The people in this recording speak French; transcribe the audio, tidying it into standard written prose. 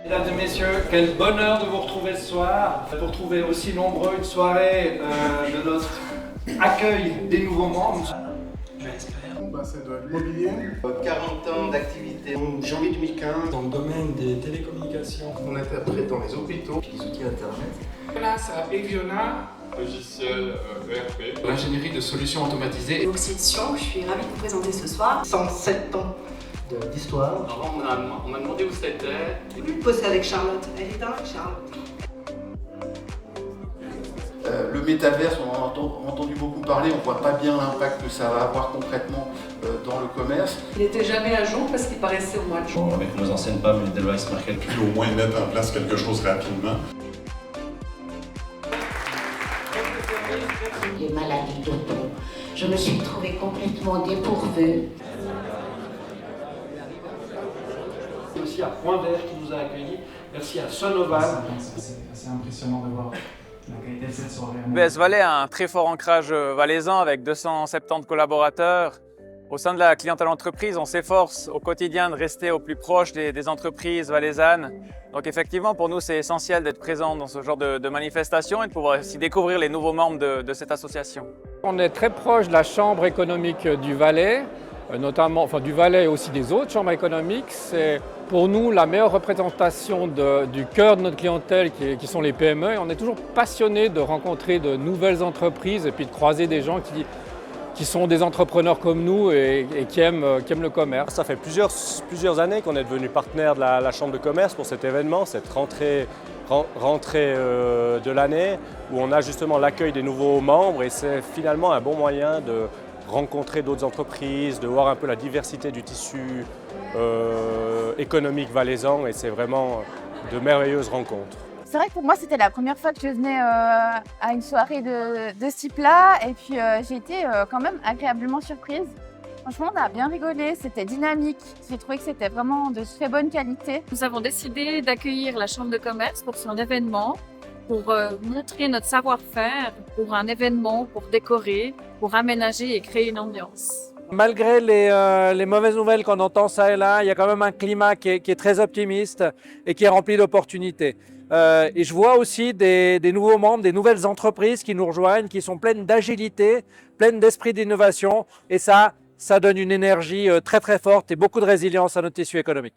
Mesdames et messieurs, quel bonheur de vous retrouver ce soir pour trouver aussi nombreux une soirée de notre accueil des nouveaux membres. C'est de l'immobilier. 40 ans d'activité. En janvier 2015, Dans le domaine des télécommunications. on interprète dans les hôpitaux, Les outils internet. place à Eviona, logiciel ERP. L'ingénierie de solutions automatisées. Oxydition, je suis ravie de vous présenter ce soir. 107 ans d'histoire. Alors on m'a demandé où c'était. J'ai voulu bosser avec Charlotte, elle est dingue Charlotte. Le métaverse, on en a entendu beaucoup parler, on ne voit pas bien l'impact que ça va avoir concrètement dans le commerce. Il n'était jamais à jour parce qu'il paraissait au mois de juin. Avec nos anciennes pommes, les Device Market. Puis au moins mettre en place quelque chose rapidement. Les maladies d'auto. Je me suis trouvée complètement dépourvue. Merci à Point Vert qui nous a accueillis. Merci à Sonoval. C'est assez impressionnant de voir la qualité de cette soirée. UBS Valais a un très fort ancrage valaisan avec 270 collaborateurs. Au sein de la clientèle entreprise, on s'efforce au quotidien de rester au plus proche des entreprises valaisannes. Donc effectivement, pour nous, c'est essentiel d'être présent dans ce genre de manifestations et de pouvoir aussi découvrir les nouveaux membres de cette association. On est très proche de la Chambre économique du Valais, notamment du Valais et aussi des autres chambres économiques. C'est pour nous la meilleure représentation du cœur de notre clientèle qui sont les PME. Et on est toujours passionné de rencontrer de nouvelles entreprises et puis de croiser des gens qui sont des entrepreneurs comme nous et qui aiment le commerce. Ça fait plusieurs années qu'on est devenu partenaire de la Chambre de commerce pour cet événement, cette rentrée de l'année où on a justement l'accueil des nouveaux membres et c'est finalement un bon moyen de rencontrer d'autres entreprises, de voir un peu la diversité du tissu économique valaisan et c'est vraiment de merveilleuses rencontres. C'est vrai que pour moi, c'était la première fois que je venais à une soirée de ce type-là. Et puis, j'ai été quand même agréablement surprise. Franchement, on a bien rigolé, c'était dynamique. J'ai trouvé que c'était vraiment de très bonne qualité. Nous avons décidé d'accueillir la Chambre de commerce pour son événement, pour montrer notre savoir-faire, pour un événement, pour décorer, pour aménager et créer une ambiance. Malgré les mauvaises nouvelles qu'on entend ça et là, il y a quand même un climat qui est très optimiste et qui est rempli d'opportunités. Et je vois aussi des nouveaux membres, des nouvelles entreprises qui nous rejoignent, qui sont pleines d'agilité, pleines d'esprit d'innovation. Et ça donne une énergie très très forte et beaucoup de résilience à notre tissu économique.